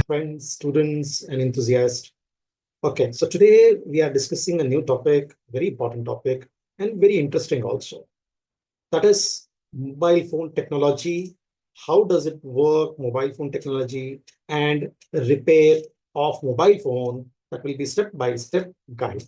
friends, students, and enthusiasts. Okay, so today we are discussing a new topic, very important topic, and very interesting also. That is mobile phone technology. How does it work, mobile phone technology, and repair of mobile phone? That will be step-by-step guide.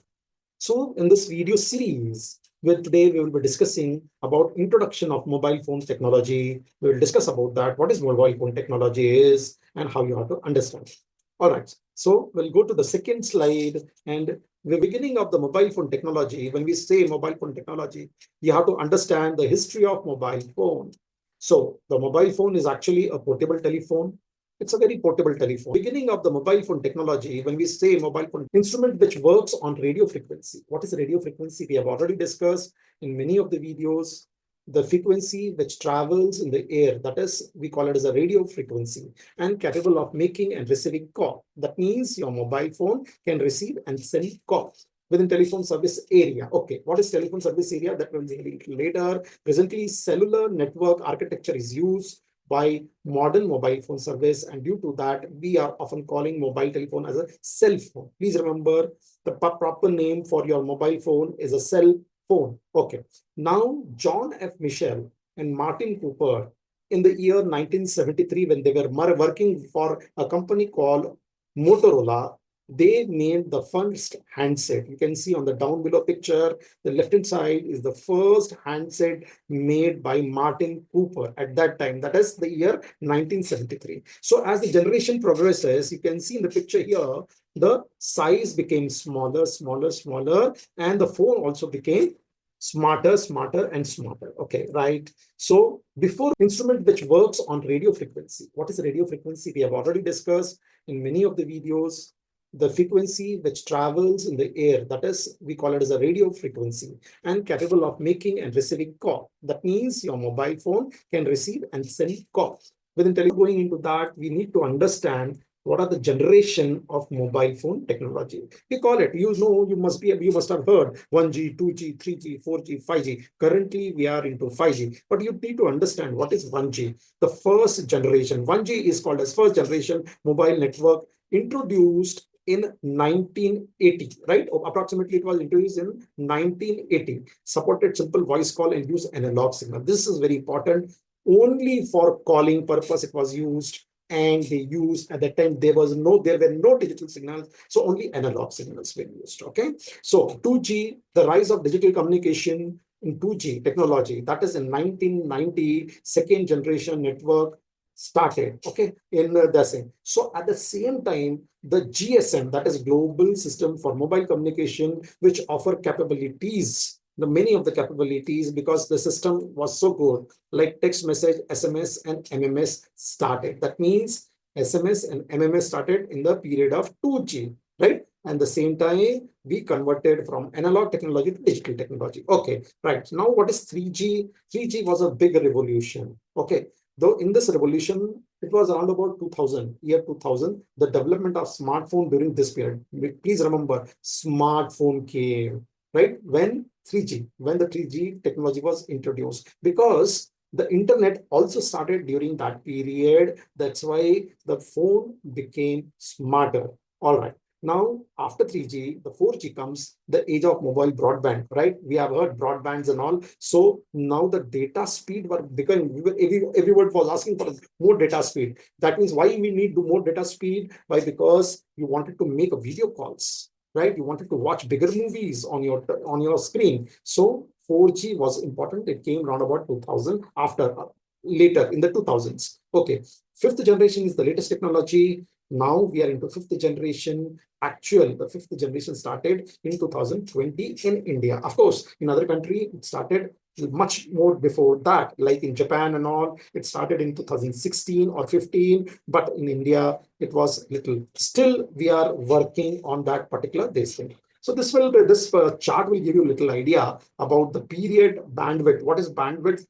So in this video series, where today we will be discussing about introduction of mobile phone technology. We will discuss about that, what is mobile phone technology is, and how you have to understand it. All right, so we'll go to the second slide. And the beginning of the mobile phone technology, when we say mobile phone technology, you have to understand the history of mobile phone. So the mobile phone is actually a portable telephone. It's a very portable telephone. Beginning of the mobile phone technology, when we say mobile phone instrument which works on radio frequency. What is radio frequency? We have already discussed in many of the videos. The frequency which travels in the air, that is, we call it as a radio frequency, and capable of making and receiving call. That means your mobile phone can receive and send calls within telephone service area. Okay, what is telephone service area? That will be later. Presently, cellular network architecture is used by modern mobile phone service, and due to that we are often calling mobile telephone as a cell phone. Please remember, the proper name for your mobile phone is a cell phone. Okay, now John F. Mitchell and Martin Cooper, in the year 1973, when they were working for a company called Motorola, they made the first handset. You can see on the down below picture, the left hand side is the first handset made by Martin Cooper at that time. That is the year 1973. So as the generation progresses, you can see in the picture here, the size became smaller, smaller, smaller, and the phone also became smarter, smarter, and smarter. Okay, right. So before instrument which works on radio frequency. What is radio frequency? We have already discussed in many of the videos. The frequency which travels in the air, that is, we call it as a radio frequency, and capable of making and receiving call. That means your mobile phone can receive and send calls. Within going into that, we need to understand what are the generation of mobile phone technology. We call it, you must have heard 1G, 2G, 3G, 4G, 5G. Currently, we are into 5G, but you need to understand what is 1G. The first generation, 1G is called as first generation mobile network, introduced in 1980, right? Approximately it was introduced in 1980, supported simple voice call and use analog signal. This is very important. Only for calling purpose it was used, and they used at that time, there were no digital signals, so only analog signals were used. Okay, so 2G, the rise of digital communication in 2G technology, that is in 1990, second generation network started. Okay, in the same. So at the same time, the GSM, that is global system for mobile communication, which offer capabilities, the many of the capabilities, because the system was so good, like text message, SMS, and MMS started. That means SMS and MMS started in the period of 2G, right? And the same time, we converted from analog technology to digital technology. Okay, right. Now, what is 3G? 3G was a big revolution. Okay, though in this revolution, it was around about 2000, year 2000, the development of smartphone during this period. Please remember, smartphone came, right? When 3G, when the 3G technology was introduced, because the internet also started during that period. That's why the phone became smarter. All right. Now, after 3G, the 4G comes, the age of mobile broadband, right? We have heard broadbands and all. So now the data speed were becoming, everyone was asking for more data speed. That means why we need more data speed? Why? Because you wanted to make a video calls, right? You wanted to watch bigger movies on your screen. So 4G was important. It came around about 2000, after later in the 2000s. Okay, fifth generation is the latest technology. Now we are into fifth generation. The fifth generation started in 2020 in India. Of course, in other country, it started much more before that, like in Japan and all. It started in 2016 or 15, but in India, it was little. Still, we are working on that particular thing. So this chart will give you a little idea about the period bandwidth. What is bandwidth?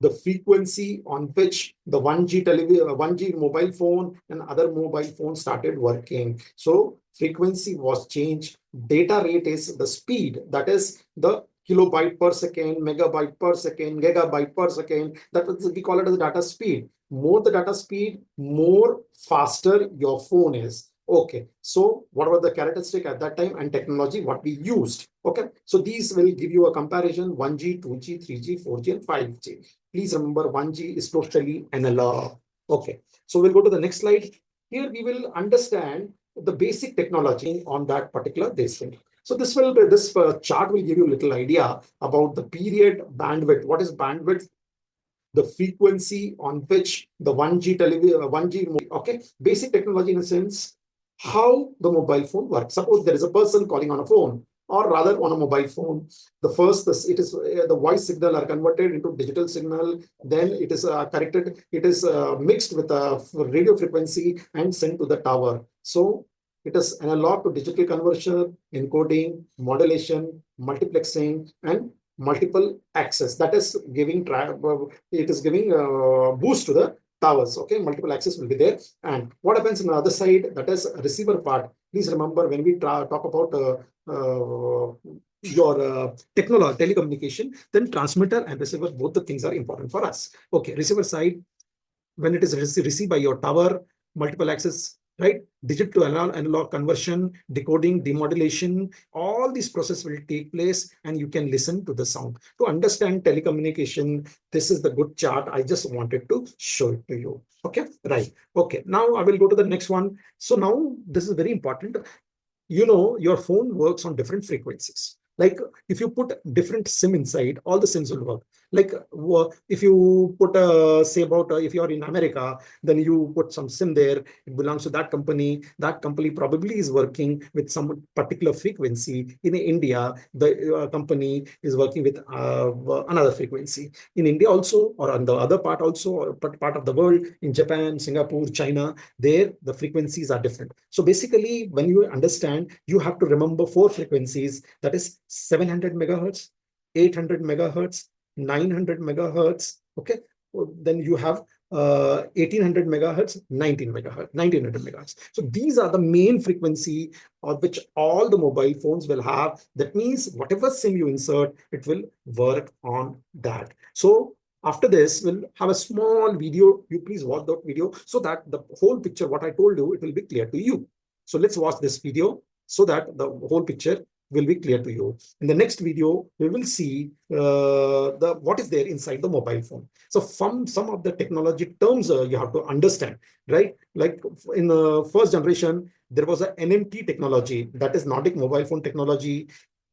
The frequency on which the 1G television, 1G mobile phone and other mobile phones started working. So frequency was changed. Data rate is the speed, that is the kilobyte per second, megabyte per second, gigabyte per second. That is, we call it as data speed. More the data speed, more faster your phone is. Okay, so what were the characteristic at that time and technology what we used? Okay, so these will give you a comparison: 1G, 2G, 3G, 4G, and 5G. Please remember 1G is totally analog. Okay, so we'll go to the next slide. Here we will understand the basic technology on that particular thing. So this chart will give you a little idea about the period bandwidth. What is bandwidth? The frequency on which the 1G television, 1G, okay, basic technology in a sense, how the mobile phone works. Suppose there is a person calling on a phone, or rather on a mobile phone. The voice signal are converted into digital signal. Then it is corrected. It is mixed with a radio frequency and sent to the tower. So it is analog to digital conversion, encoding, modulation, multiplexing, and multiple access. That is giving boost to the towers. Okay, multiple access will be there. And what happens on the other side? That is receiver part. Please remember, when we talk about your telecommunication, then transmitter and receiver, both the things are important for us. Okay, receiver side, when it is received by your tower, multiple access, right? Digital to analog conversion, decoding, demodulation, all these processes will take place and you can listen to the sound. To understand telecommunication, this is the good chart. I just wanted to show it to you. Okay, right. Okay, now I will go to the next one. So now this is very important. You know, your phone works on different frequencies. Like if you put different SIM inside, all the SIMs will work. Like if you put say about if you're in America, then you put some SIM there, it belongs to that company. That company probably is working with some particular frequency. In India, the company is working with another frequency. In India also, or on the other part also, or part of the world, in Japan, Singapore, China, there the frequencies are different. So basically, when you understand, you have to remember 4 frequencies. That is 700 megahertz, 800 megahertz, 900 megahertz. Okay, then you have 1800 megahertz, 1900 megahertz. So these are the main frequency of which all the mobile phones will have. That means whatever SIM you insert, it will work on that. So after this, we'll have a small video. You please watch that video so that the whole picture, what I told you, it will be clear to you. So let's watch this video so that the whole picture will be clear to you. In the next video, we will see what is there inside the mobile phone. So from some of the technology terms you have to understand, right? Like in the first generation, there was a NMT technology, that is Nordic Mobile Phone Technology.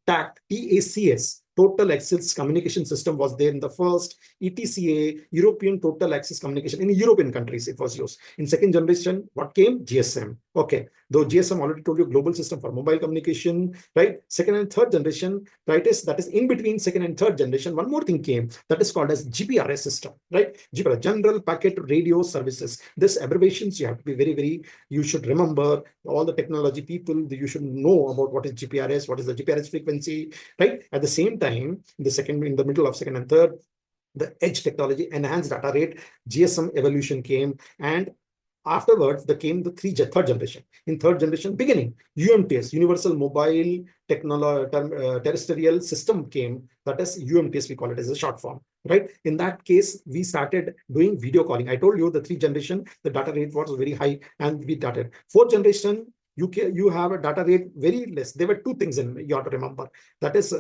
TACS, Total Access Communication System, was there in the first. ETCA, European Total Access Communication, in European countries it was used. In second generation, what came? GSM. Okay, though GSM already told you, global system for mobile communication, right? Second and third generation, right? That is in between second and third generation. One more thing came, that is called as GPRS system, right? GPRS, General Packet Radio Services. This abbreviations you have to be very, you should remember. All the technology people, you should know about what is GPRS, what is the GPRS frequency, right? At the same time, in the middle of second and third, the edge technology, enhanced data rate, GSM evolution came, and afterwards there came the third generation. In third generation, beginning, UMTS, Universal Mobile Terrestrial System came. That is UMTS, we call it as a short form, right? In that case, we started doing video calling. I told you the 3rd generation, the data rate was very high, and we started. 4th generation, you have a data rate very less. There were 2 things you have to remember. That is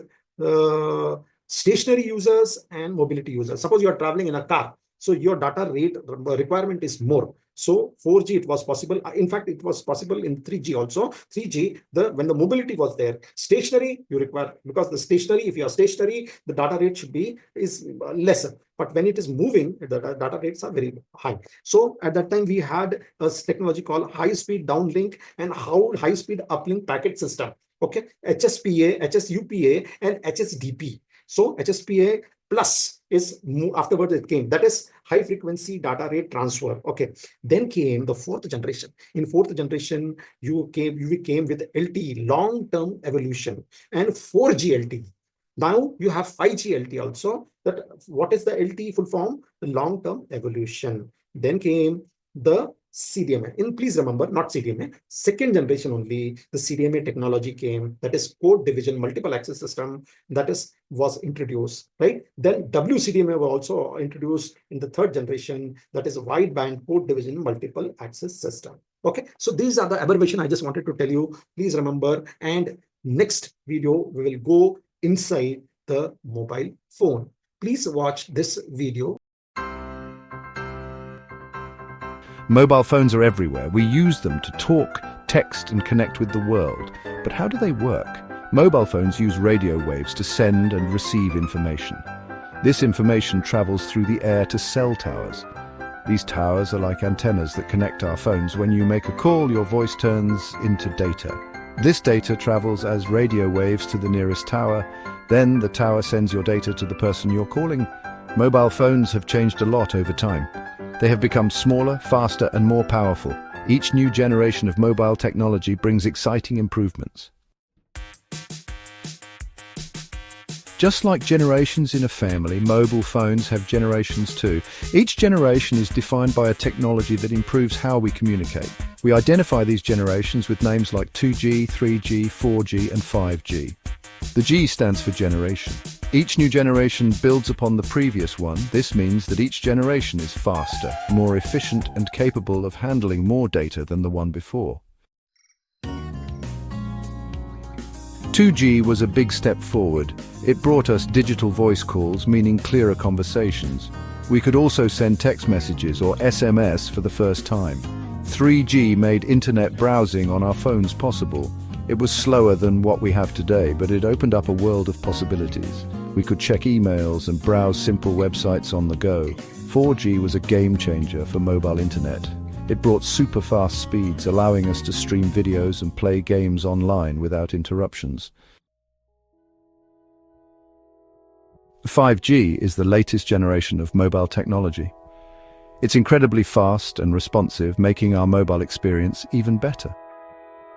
stationary users and mobility users. Suppose you are traveling in a car, so your data rate requirement is more. So 4G, it was possible. In fact, it was possible in 3G also. 3G, when the mobility was there, stationary you require, because the stationary, if you are stationary, the data rate is lesser. But when it is moving, the data rates are very high. So at that time, we had a technology called high-speed downlink and high-speed uplink packet system. Okay, HSPA, HSUPA, and HSDP. So HSPA plus is afterwards it came. That is high frequency data rate transfer. Okay. Then came the 4th generation. In 4th generation, you came with LTE, long-term evolution, and 4G LTE. Now you have 5G LTE also. That what is the LTE full form? The long-term evolution. Then came the CDMA. And please remember, not CDMA, second generation only, the CDMA technology came, that is code division multiple access system, was introduced, right? Then WCDMA was also introduced in the third generation, that is wideband code division multiple access system. Okay, so these are the abbreviation I just wanted to tell you. Please remember, and next video we will go inside the mobile phone. Please watch this video. Mobile phones are everywhere. We use them to talk, text, and connect with the world. But how do they work? Mobile phones use radio waves to send and receive information. This information travels through the air to cell towers. These towers are like antennas that connect our phones. When you make a call, your voice turns into data. This data travels as radio waves to the nearest tower. Then the tower sends your data to the person you're calling. Mobile phones have changed a lot over time. They have become smaller, faster, and more powerful. Each new generation of mobile technology brings exciting improvements. Just like generations in a family, mobile phones have generations too. Each generation is defined by a technology that improves how we communicate. We identify these generations with names like 2G, 3G, 4G, and 5G. The G stands for generation. Each new generation builds upon the previous one. This means that each generation is faster, more efficient, and capable of handling more data than the one before. 2G was a big step forward. It brought us digital voice calls, meaning clearer conversations. We could also send text messages or SMS for the first time. 3G made internet browsing on our phones possible. It was slower than what we have today, but it opened up a world of possibilities. We could check emails and browse simple websites on the go. 4G was a game changer for mobile internet. It brought super fast speeds, allowing us to stream videos and play games online without interruptions. 5G is the latest generation of mobile technology. It's incredibly fast and responsive, making our mobile experience even better.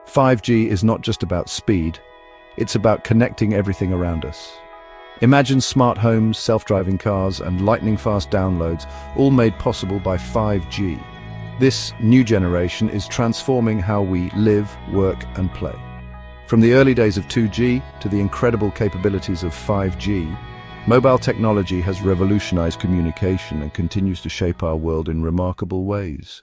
5G is not just about speed, it's about connecting everything around us. Imagine smart homes, self-driving cars, and lightning-fast downloads, all made possible by 5G. This new generation is transforming how we live, work, and play. From the early days of 2G to the incredible capabilities of 5G, mobile technology has revolutionized communication and continues to shape our world in remarkable ways.